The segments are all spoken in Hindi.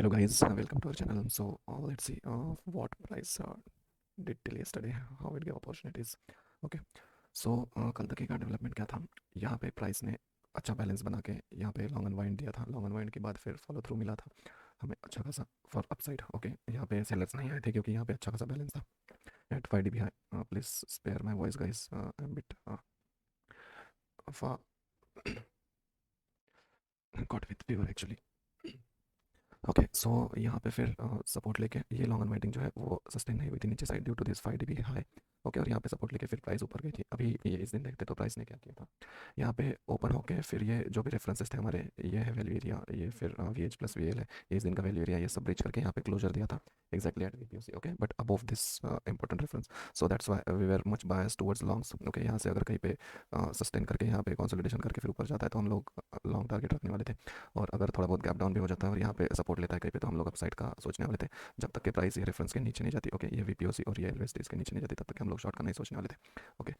Hello guys, welcome to our channel. So let's see what price did till yesterday, how it gave opportunities. Okay, so कल तक का डेवलपमेंट क्या था? यहाँ पे प्राइस ने अच्छा बैलेंस बना के यहाँ पे लॉन्ग अनवाइंड दिया था. लॉन्ग अनवाइंड के बाद फिर फॉलो थ्रू मिला था हमें अच्छा खासा फॉर अपसाइड. ओके, यहाँ पे सेलर्स नहीं आए थे क्योंकि यहाँ पे अच्छा खासा बैलेंस था at 5 dB high. Please spare my voice guys, I am bit got with fever actually. Okay, so यहाँ पे फिर सपोर्ट लेके ये लॉन्ग अनवाइंडिंग जो है वो सस्टेन नहीं हुई थी नीचे side due to this 5 dB high. Okay, और यहाँ पे सपोर्ट लेके फिर प्राइस ऊपर गई थी. अभी ये इस दिन देखते तो प्राइस ने क्या किया था, यहाँ पे ओपन होके फिर ये जो भी रेफरेंसेस थे हमारे, ये है वैल्यू एरिया, ये फिर V H plus V L है, ये इस दिन का वैल्यू एरिया, ये सब ब्रिज करके यहाँ पे क्लोजर दिया था exactly at VPOC. Okay, but above this important reference, so that's why we were much bias towards longs. Okay, यहाँ से अगर कहीं पे सस्टेन करके यहाँ पे कंसोलिडेशन करके फिर ऊपर जाता है तो हम लोग लॉन्ग टारगेट रखने वाले थे. और अगर थोड़ा बहुत गैप डाउन भी हो जाता है और यहाँ पे सपोर्ट लेता है कहीं पे तो हम लोग अपसाइड का सोचने वाले थे जब तक के प्राइस ये रेफरेंस के नीचे नहीं जाती. ओके, ये वीपीओसी और ये एलवेस्टी इसके नीचे नहीं जाती तब तक हम लोग शॉर्ट का नहीं सोचने वाले थे. Okay,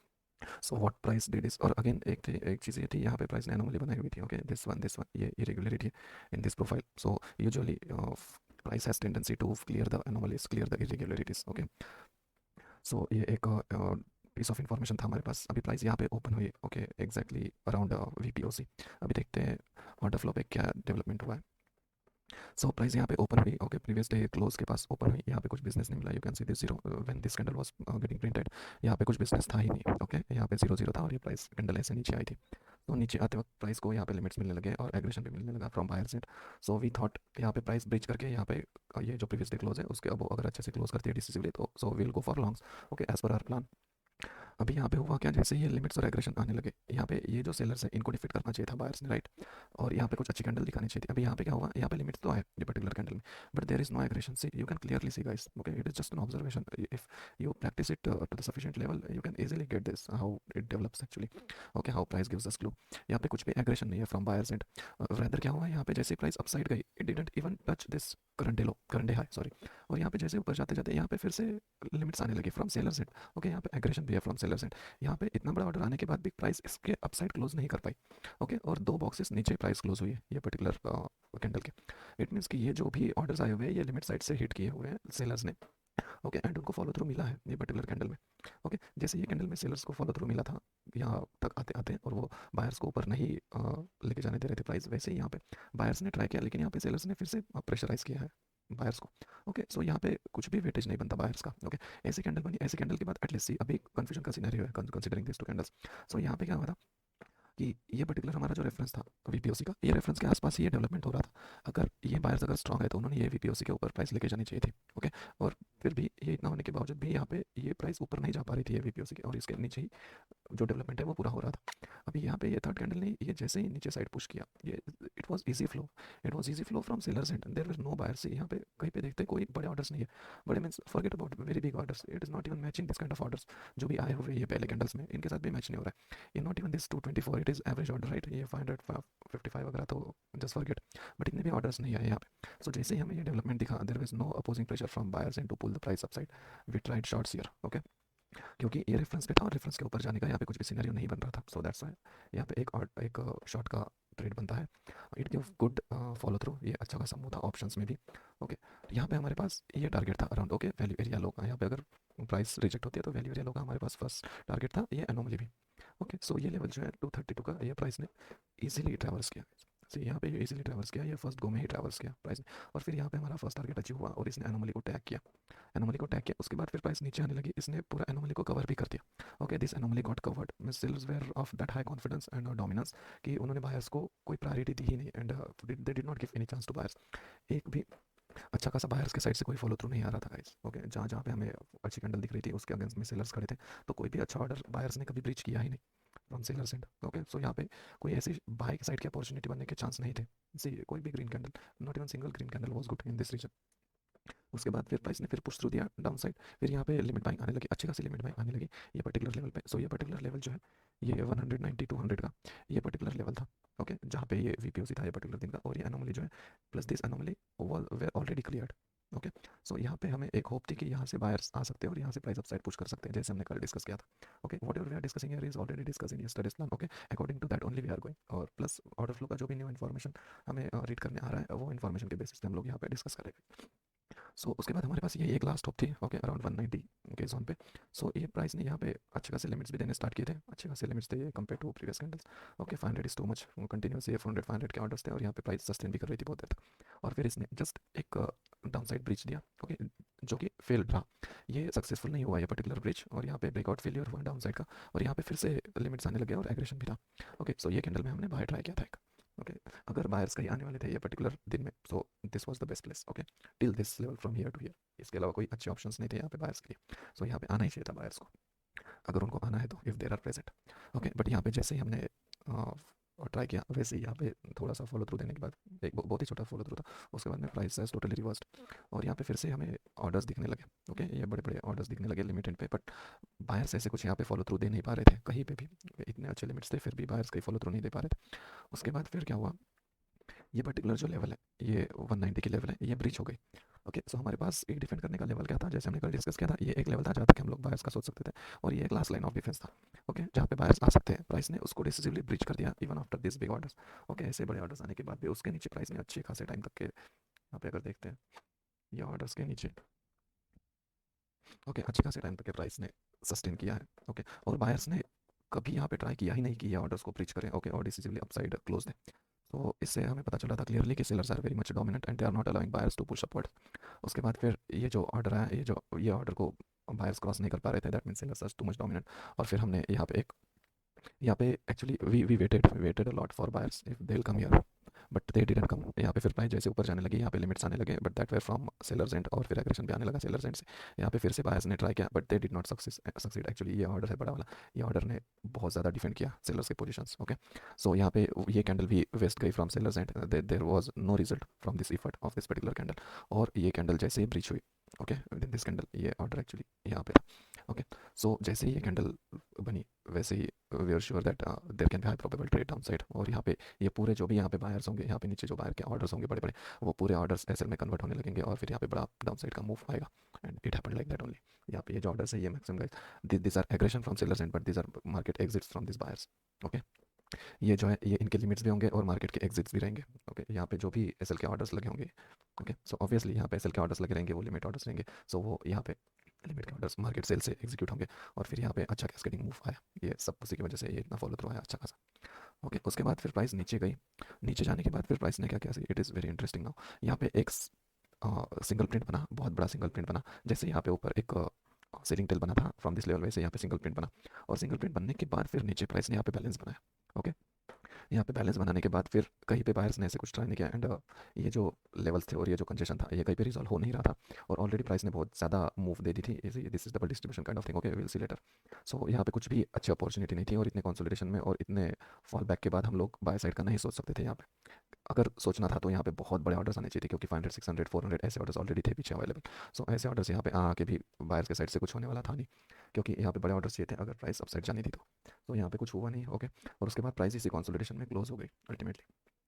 so what price did is, और अगेन एक चीज़ ये थी, यहाँ पे प्राइस ने एनोमली बनाई हुई थी. ओके, दिस वन ये irregularity in this profile. So usually price has tendency to clear the anomalies, clear the irregularities. Okay, so ये एक पीस ऑफ इन्फॉर्मेशन था हमारे पास. अभी प्राइस यहाँ पे ओपन हुई. Okay, exactly around VPOC. अभी देखते हैं ऑर्डर फ्लो पे क्या डेवलपमेंट हुआ है. सो प्राइस यहाँ पे ओपन हुई. ओके, प्रीवियस डे क्लोज के पास ओपन हुई. यहाँ पे कुछ बिजनेस नहीं मिला. You can see this zero when this candle was getting printed. यहाँ पे कुछ बिजनेस था ही नहीं. ओके, यहाँ पे जीरो जीरो था और ये प्राइस कैंडल ऐसे नीचे आई थी. तो नीचे आते वक्त प्राइस को यहाँ पे लिमिट्स मिलने लगे और एग्रेशन भी मिलने लगा from buyer side. So we thought यहाँ पे प्राइस ब्रिज करके यहाँ पे ये जो प्रीवियस डे क्लोज है उसके अब अगर अच्छे से क्लोज करती है डिसिसिवली तो so will go for longs. Okay, as per our plan. अभी यहाँ पे हुआ क्या, जैसे ये लिमिट्स और एग्रेशन आने लगे, यहाँ पे ये जो सेलर्स है इनको डिफीट करना चाहिए था बायर्स ने, राइट. और यहाँ पे कुछ अच्छी कैंडल दिखानी चाहिए थी. अभी यहाँ पे क्या हुआ, यहाँ पे लिमिट्स तो है ये पर्टिकुलर कैंडल में, but there is no aggression. See, you can clearly see guys. Okay, it is just an observation. If you practice it to the sufficient level, you can easily get this how it develops actually. Okay, how price gives us clue. यहाँ पे कुछ भी एग्रेशन नहीं है फ्रॉम बायर्स एंड. रेदर क्या हुआ, यहाँ पे जैसे प्राइस अपसाइड गई it didn't even touch this current day low, current day high sorry. और यहाँ पे जैसे ऊपर जाते जाते यहाँ पे फिर से लिमिट्स आने लगी फ्रॉम सेलर्स एंड. ओके, यहाँ पे एग्रेशन भी है फ्रॉम सेलर्स एंड. यहाँ पे इतना बड़ा ऑर्डर आने के बाद भी प्राइस इसके अपसाइड क्लोज नहीं कर पाई. ओके, और दो बॉक्सेस नीचे प्राइस क्लोज हुई है ये पर्टिकुलर कैंडल के. इट मीन्स कि ये जो भी ऑर्डर्स आए हुए हैं ये लिमिट साइड से हिट किए हुए हैं सेलर्स ने. ओके, एंड उनको फॉलो थ्रू मिला है ये पर्टिकुलर कैंडल में. ओके, जैसे ये कैंडल में सेलर्स को फॉलो थ्रू मिला था यहाँ तक आते आते और वो बायर्स को ऊपर नहीं लेके जाने दे रहे थे प्राइस, वैसे ही यहाँ पे बायर्स ने ट्राई किया लेकिन यहाँ पे सेलर्स ने फिर से प्रेशराइज किया है बायर्स को. ओके, सो यहाँ पे कुछ भी वेटेज नहीं बनता बायर्स का. ओके, ऐसी कैंडल बनी, ऐसी कैंडल के बाद एटलीस्ट सी अभी कंफ्यूजन का सिनेरियो है कंसीडरिंग दिस टू कैंडल्स. सो यहाँ पे क्या हुआ था कि ये पर्टिकुलर हमारा जो रेफरेंस था वीपीओसी का, ये रेफरेंस के आसपास ही ये डेवलपमेंट हो रहा था. अगर ये बायर्स अगर स्ट्रांग है तो उन्होंने ये वीपीओसी के ऊपर प्राइस लेके जानी चाहिए थी. ओके, और फिर भी ये इतना होने के बावजूद भी यहाँ पे ये प्राइस ऊपर नहीं जा पा रही थी ये वीपीओसी के, और इसके नीचे ही जो डेवलपमेंट है वो पूरा हो रहा था. अभी यहाँ पे ये थर्ड कैंडल ने ये जैसे ही नीचे साइड पुश किया, ये it was easy flow. It was easy flow from sellers and there were no buyers. यहाँ पे कहीं पे देखते कोई बड़े ऑर्डर्स नहीं है. बड़े means forget about very big orders, it is not even matching this kind of orders. जो भी आए हुए ये पहले कैंडल्स में इनके साथ भी मैच नहीं हो रहा है. ये not even this 224, it is average order, right. ये 555 वगैरह तो जस्ट फॉरगेट, बट इतने भी ऑर्डर्स नहीं आए यहाँ पे. सो जैसे ही हमें ये डेवलपमेंट दिखा, there was no opposing pressure from buyers and to pull the price upside. We tried shorts here. Okay, क्योंकि ये रेफरेंस पे था और रेफरेंस के ऊपर जाने का यहाँ पे कुछ भी सिनेरियो नहीं बन रहा था. सो दैट्स वाई यहाँ पे एक शॉर्ट का ट्रेड बनता है. It give good follow through, ये अच्छा खासा मूव था ऑप्शंस में भी. ओके, यहाँ पे हमारे पास ये टारगेट था around. Okay, value area low का, यहाँ पे अगर प्राइस रिजेक्ट होती है तो वैल्यू एरिया लो का हमारे पास फर्स्ट टारगेट था, ये एनोमली भी. ओके, सो ये लेवल जो है 232 का ये प्राइस ने इजीली ट्रैवर्स किया. सो यहाँ पे ये इजीली ट्रैवर्स किया, ये फर्स्ट गो में ही ट्रैवर्स किया प्राइस ने. और फिर यहाँ पे हमारा फर्स्ट टारगेट अचीव हुआ और इसने एनोमली को टैग किया. एनोमली को टैग किया उसके बाद फिर प्राइस नीचे आने लगी, इसने पूरा एनोमली को कवर भी कर दिया. Okay, this anomaly got covered. Sellers were of that high confidence and dominance कि उन्होंने बायर्स को कोई प्रायोरिटी दी ही नहीं and they did not give any chance to buyers. एक भी अच्छा खासा बायर्स के साइड से कोई फॉलो थ्रू नहीं आ रहा था गाइस. ओके, जहाँ जहाँ पे हमें अच्छी कैंडल दिख रही थी उसके अगेंस्ट में सेलर्स खड़े थे, तो कोई भी अच्छा ऑर्डर बायर्स ने कभी ब्रीच किया ही नहीं from sellers and. Okay, so यहाँ पे कोई ऐसी बाय साइड की अपॉर्चुनिटी बनने के चांस नहीं थे. सी, कोई भी green candle, not even single green candle was good in this region. उसके बाद फिर प्राइस ने फिर पुश थ्रू दिया डाउन साइड. फिर यहाँ पे लिमिट बाइंग आने लगी, अच्छी खासी लिमिट बाइंग आने लगी ये पर्टिकुलर लेवल पे. सो ये पर्टिकुलर लेवल जो है ये 190 200 का ये पर्टिकुलर लेवल था. ओके, जहाँ पे ये वीपीओसी था ये पर्टिकुलर दिन का, और ये एनोमली जो है plus this anomaly were already cleared. Okay, so यहाँ पे हमें एक होप थी कि यहाँ से बायर्स आ सकते हैं और यहाँ से प्राइस अपसाइड पुश कर सकते हैं, जैसे हमने कल डिस्कस किया था। Okay, whatever we are discussing here is already discuss in yesterday's plan. Okay, according to that only we are going, और प्लस ऑर्डर फ्लो का जो भी न्यू इन्फॉर्मेशन हमें रीड करने आ रहा है वो इन्फॉर्मेशन के बेसिस पे हम लोग यहाँ पे डिस्कस करेंगे। सो उसके बाद हमारे पास ये एक लास्ट होप थी, ओके, अराउंड 190 के जोन पे। सो ये प्राइस ने यहाँ पे अच्छे खासे लिमिट्स भी देने स्टार्ट किए थे, अच्छे खासे लिमिट्स थे ये compare to previous candles. Okay, 500 is too much, continuous ये 400 500 के ऑर्डर्स थे और यहाँ पे प्राइस सस्टेन भी कर रही थी बहुत देर तक, और फिर इसने जस्ट एक डाउन साइड ब्रिज दिया, ओके, जो कि फेल्ड रहा। ये सक्सेसफुल नहीं हुआ ये पर्टिकुलर ब्रिज, और यहाँ पे ब्रेकआउट फेलियर हुआ डाउन साइड का, और यहाँ पे फिर से लिमिट्स आने लगे और एग्रेशन भी रहा। ओके, सो ये कैंडल में हमने बाहर ट्राई किया था एक। ओके, अगर बायर्स कहीं आने वाले थे ये पर्टिकुलर दिन में, so this was the best place. Okay, till this level from here to here, इसके अलावा कोई अच्छे ऑप्शंस नहीं थे यहाँ पे बायर्स के लिए। सो यहाँ पे आना ही चाहिए था बायर्स को, अगर उनको आना है तो, if there are present. Okay, but यहाँ पे जैसे ही हमने ट्राई किया वैसे ही यहाँ पे थोड़ा सा फॉलो थ्रू देने के बाद, एक बहुत ही छोटा फॉलो थ्रू था, उसके बाद में प्राइस साइज टोटली रिवर्स्ड, और यहाँ पे फिर से हमें ऑर्डर्स दिखने लगे। ओके, ये बड़े बड़े ऑर्डर्स दिखने लगे लिमिटेड पे, बट बायर्स ऐसे कुछ यहाँ पे फॉलो थ्रू दे नहीं पा रहे थे कहीं पे भी। इतने अच्छे लिमिट्स थे फिर भी बायर्स कहीं फॉलो थ्रू नहीं दे पा रहे थे। उसके बाद फिर क्या हुआ, ये पर्टिकुलर जो लेवल है, ये 190 की लेवल है, ये ब्रीच हो गई। ओके, सो हमारे पास एक डिफेंड करने का लेवल क्या था, जैसे हमने कल डिस्कस किया था, ये एक लेवल था जहाँ तक हम लोग बायर्स का सोच सकते थे, और ये एक लास्ट लाइन ऑफ डिफेंस था। ओके, जहाँ पे बायर्स आ सकते हैं, प्राइस ने उसको डिसिसिवली ब्रीच कर दिया even after this big orders. Okay, ऐसे बड़े ऑर्डर्स आने के बाद भी उसके नीचे प्राइस ने अच्छे खासे टाइम तक के, यहाँ पे अगर देखते हैं ये ऑर्डर्स के नीचे, ओके, अच्छे खासे टाइम तक के प्राइस ने सस्टेन किया है। ओके, और बायर्स ने कभी यहाँ पे ट्राई किया ही नहीं कि ये ऑर्डर्स को ब्रीच करें, ओके, और डिसिसिवली अपसाइड क्लोज दें। तो इससे हमें पता चला था क्लियरली कि sellers are very much dominant and they are not allowing buyers to push upward. उसके बाद फिर ये जो ऑर्डर है, ये ऑर्डर को बायर्स क्रॉस नहीं कर पा रहे थे, that mean sellers are too much dominant. और फिर हमने यहाँ पे actually we waited a lot for buyers if they will come here, but they didn't come. यहाँ पे फिर प्राइस जैसे ऊपर जाने लगी, यहाँ पे लिमिट्स आने लगे, but that were from sellers end, और फिर एग्रेशन भी आने लगा सेलर्स एंड से। यहाँ पे फिर से बायर्स ने ट्राई किया but they did not succeed. Actually ये ऑर्डर है बड़ा वाला, ये ऑर्डर ने बहुत ज़्यादा डिफेंड किया सेलर्स के पोजीशंस। ओके, सो यहाँ पे ये कैंडल भी वेस्ट गई from sellers and there was no result from this effort of this particular candle, और ये कैंडल जैसे ही ब्रीच हुई, okay, within this candle ये ऑर्डर एक्चुअली यहाँ पे था। ओके, सो जैसे ही ये कैंडल बनी वैसे ही we are sure that there can be high probable trade down side, और यहाँ पे ये पूरे जो भी यहाँ पे बायर्स होंगे, यहाँ पे नीचे जो बायर के ऑर्डर्स होंगे बड़े बड़े, वो पूरे ऑर्डर्स एसएल में कन्वर्ट होने लगेंगे, और फिर यहाँ पे बड़ा डाउन साइड का मूव आएगा, and it happened like that only. यहाँ पे ये जो ऑर्डर्स है ये maximum guys, this are aggression from sellers end, but this are market exits from this buyers. Okay, ये जो है ये इनके लिमिट्स भी होंगे और मार्केट के एग्जिट्स भी रहेंगे। ओके, यहाँ पे जो भी एसएल के ऑर्डर्स लगे होंगे, ओके, सो ऑब्वियसली यहाँ पे एसएल के ऑर्डर्स लगे रहेंगे, वो लिमिट ऑर्डर्स रहेंगे, सो वो यहाँ पे लिमिट के ऑर्डर्स मार्केट सेल से एग्जीक्यूट होंगे, और फिर यहाँ पे अच्छा कैस्केडिंग मूव आया, ये सब उसी की वजह से ये इतना फॉलो थ्रू आया अच्छा खासा। ओके, उसके बाद फिर प्राइस नीचे गई, नीचे जाने के बाद फिर प्राइस ने क्या किया, it is very interesting now. यहाँ पे एक सिंगल प्रिंट बना, बहुत बड़ा सिंगल प्रिंट बना, जैसे यहाँ पे ऊपर एक सेलिंग टेल बना था फ्रॉम दिस लेवल, वैसे यहाँ पे सिंगल प्रिंट बना, और सिंगल प्रिंट बनने के बाद फिर नीचे प्राइस ने यहाँ पे बैलेंस बनाया। ओके, यहाँ पे बैलेंस बनाने के बाद फिर कहीं पे बायर्स ने ऐसे कुछ ट्राई नहीं किया, एंड ये जो लेवल्स थे और ये जो कंजेशन था ये कहीं पे रिजॉल्व हो नहीं रहा था, और ऑलरेडी प्राइस ने बहुत ज़्यादा मूव दे दी थी, this is double distribution kind of thing. Okay, will see later. So यहाँ पे कुछ भी अच्छी अपॉर्चुनिटी नहीं थी, और इतने कंसोलिडेशन में और इतने फॉल बैक के बाद हम लोग बाय साइड का नहीं सोच सकते थे यहाँ पे। अगर सोचना था तो यहाँ पे बहुत बड़े ऑर्डर्स आने चाहिए थे, क्योंकि 500 600 400 ऐसे ऑर्डर्स ऑलरेडी थे पीछे अवेलेबल। सो ऐसे ऑर्डर्स यहाँ पे आके भी बायर्स के साइड से कुछ होने वाला था नहीं, क्योंकि यहाँ पे बड़े ऑर्डर्स चाहिए थे अगर प्राइस अपसाइड जानी थी तो यहाँ पे कुछ हुआ नहीं। ओके, और उसके बाद प्राइस इसी कंसोलिडेशन में क्लोज हो गई अल्टीमेटली,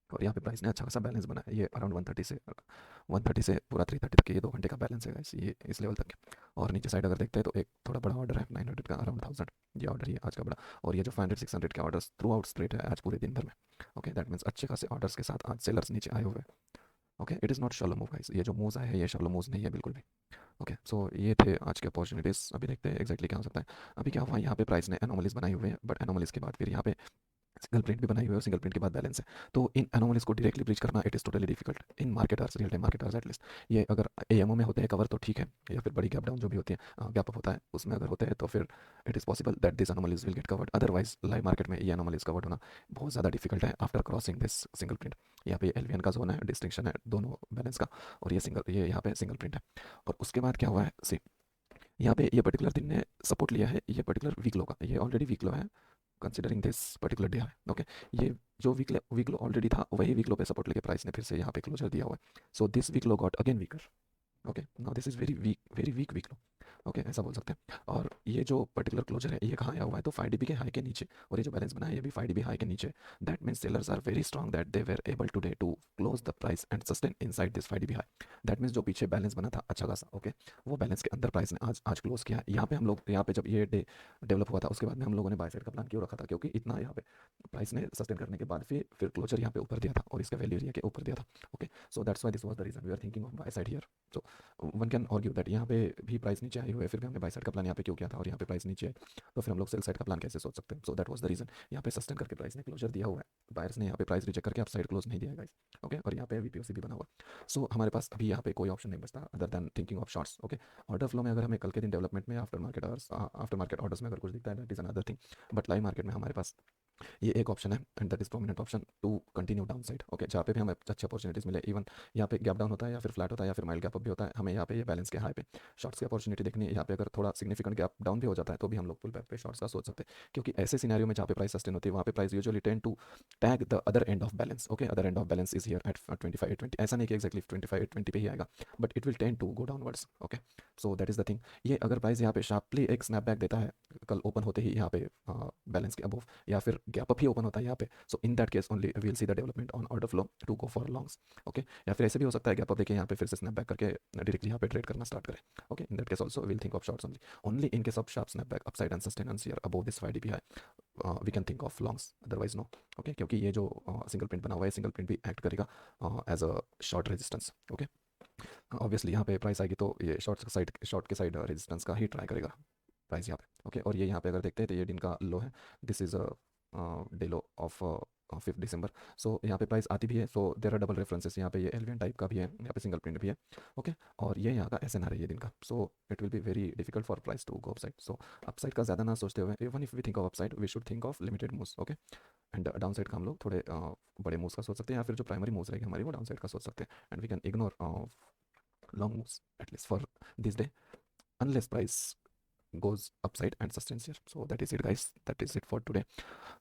और यहाँ पे प्राइस ने अच्छा खासा बैलेंस बनाया, ये अराउंड 130 से पूरा 330 तक ये 2 घंटे का बैलेंस है guys, ये इस लेवल तक के। और नीचे साइड अगर देखते हैं तो एक थोड़ा बड़ा ऑर्डर है 900 का अराउंड 1000, ये ऑर्डर ही है आज का बड़ा, और ये जो 500 600 के ऑर्डर्स थ्रू आउट स्प्रेड है आज पूरे दिन भर में। ओके, दैट मीन्स अच्छे खासे ऑर्डर्स के साथ आज सेलर्स नीचे आए हुए हैं। Okay, it is not shallow move guys, ये जो मूव्स आए हैं ये शॉलो मूव्स नहीं है बिल्कुल भी। ओके, सो ये थे आज के अपॉर्चुनिटीज़। अभी देखते हैं एक्जैक्टली क्या हो सकता है। अभी क्या हुआ, यहाँ पे प्राइस ने एनोमलीज बनाई हुई है, बट एनोमलीज के बाद फिर यहाँ पे सिंगल प्रिंट भी बनाई हुई है, और सिंगल प्रिंट के बाद बैलेंस है, तो इन एनोमलीज को डायरेक्टली ब्रीच करना it is totally difficult in market hours, real time market hours at least. ये अगर एएमओ में होते हैं कवर तो ठीक है, या फिर बड़ी गैप डाउन जो भी होती है, गैप अप होता है उसमें अगर होते हैं तो फिर it is possible that this anomalies will get covered. Otherwise live market में ये एनोमलीज कवर्ड होना बहुत ज़्यादा डिफिकल्ट है after crossing this single print. यहाँ पे एलवीएन का जोन है, डिस्टिंक्शन है दोनों बैलेंस का, और ये यहाँ पे सिंगल प्रिंट है। और उसके बाद क्या हुआ है, सी यहाँ पे ये पर्टिकुलर दिन ने सपोर्ट लिया है, ये पर्टिकुलर वीक लो का, ये ऑलरेडी वीक लो है कंसिडरिंग दिस पर्टिकुलर डे है। ओके, ये जो वीक लो ऑलरेडी था वही वीक लो पे सपोर्ट लेके प्राइस ने फिर से यहाँ पे क्लोजर दिया हुआ है, so this week low got again weaker. Okay, now this is very weak weak low. Okay, ऐसा बोल सकते हैं। और ये जो पर्टिकुलर क्लोजर है ये कहाँ आया हुआ है, तो 5 dB के हाई के नीचे, और ये जो बैलेंस बना है ये भी 5 dB हाई के नीचे। That means sellers are very strong that they were able today to close the price and sustain inside this 5 dB high. That means जो पीछे बैलेंस बना था अच्छा खासा, ओके, वो बैलेंस के अंदर प्राइस ने आज आज क्लोज किया है। यहाँ पे हम लोग, यहाँ पे जब ये डे डेवलप हुआ था उसके बाद में हम लोगों ने बाय साइड का प्लान क्यों रखा था, क्योंकि इतना यहाँ पे प्राइस ने सस्टेन करने के बाद फिर क्लोजर यहाँ पे ऊपर दिया था और इसका वैल्यू एरिया के ऊपर दिया था। Okay, so that's why this was the reason we are thinking of buy side here. So one can argue that यहाँ पे भी प्राइस नीचे आई हुई है, फिर भी हमने बाय साइड का प्लान यहाँ पे क्यों किया था, और यहाँ पे प्राइस नीचे है तो फिर हम लोग सेल साइड का प्लान कैसे सोच सकते हैं। So that was the reason. यहाँ पे सस्टेन करके प्राइस ने क्लोजर दिया हुआ है, बायर्स ने यहाँ पे प्राइस रिजेक्ट करके अप साइड क्लोज नहीं दिया है गाइस। ओके, और यहाँ पे वीपीओसी भी बना हुआ। सो हमारे पास अभी यहाँ पे कोई ऑप्शन नहीं बचता other than thinking of shorts. Okay, order flow में अगर हमें कल के दिन डेवलपमेंट में आफ्टर मार्केट ऑर्डर्स में अगर कुछ दिखता है that is another thing, but live market में हमारे पास ये एक ऑप्शन है and that is prominent option to continue down side. Okay, जहाँ पे भी हमें अच्छी अपॉर्चुनिटीज मिले, इवन यहाँ पे गैप डाउन होता है या फिर फ्लैट होता है या फिर माइल गैप अप भी होता है, हमें यहाँ पे ये बैलेंस के हाई पे शॉर्ट्स की अपॉर्चुनिटी देखनी है। यहाँ पे अगर थोड़ा सिग्निफिकेंट गैप डाउन भी हो जाता है तो भी हम लोग पुल बैक पे शॉर्ट्स का सोच सकते हैं, क्योंकि ऐसे सिनेरियो में जहाँ पे प्राइस सस्टेन होती है वहाँ पे price usually tend to tag the other end of balance. Okay, other end of balance is here at 25,820। ऐसा नहीं कि एक्जैक्टली 25,820 पे ही आएगा, but it will tend to go downwards. Okay, so that is the thing. ये अगर प्राइस यहाँ पे शार्पली एक स्नैप बैक देता है कल ओपन होते ही यहाँ पे बैलेंस के अबव, या फिर गैप अप ही ओपन होता है यहाँ पे, so in that case only we will see the development on order flow to go for longs. Okay, या फिर ऐसे भी हो सकता है गैप अप देखिए यहाँ पे फिर से स्नैप बैक करके डायरेक्टली यहाँ पे ट्रेड करना स्टार्ट करें। Okay, in that case also will think of shorts only in case of sharp snap back upside and sustenance here above this 5 dB high we can think of longs, otherwise no. Okay, क्योंकि ये जो सिंगल प्रिंट बना हुआ है सिंगल प्रिंट भी एक्ट करेगा as a short resistance. Okay, obviously यहाँ पे प्राइस आएगी तो ये शॉर्ट के साइड रेजिस्टेंस का ही ट्राई करेगा प्राइस यहाँ पे। ओके, और ये यहाँ पे अगर देखते हैं तो ये दिन का लो है, this is a day low of 5 दिसंबर। सो यहाँ पे प्राइस आती भी है, सो देर आर डबल रेफरेंसेस, यहाँ पे ये एलवीएन टाइप का भी है, यहाँ पे सिंगल प्रिंट भी है। ओके, और ये यहाँ का एसएनआर है ये दिन का, so it will be very difficult for price to go upside. So upside का ज़्यादा ना सोचते हुए, even if we think of upside we should think of limited moves. Okay, and down side का हम लोग थोड़े बड़े मूव्स का सोच सकते हैं, या फिर जो प्राइमरी मूव्स रहेगी हमारी वो डाउन साइड का सोच सकते हैं, and we can ignore long moves at least for this day, unless price goes upside and sustains here. So that is it guys, that is it for today.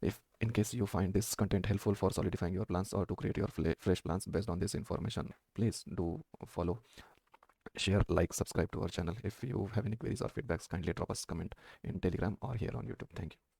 If in case you find this content helpful for solidifying your plans or to create your fresh plans based on this information, please do follow, share, like, subscribe to our channel. If you have any queries or feedbacks, kindly drop us comment in Telegram or here on YouTube. Thank you.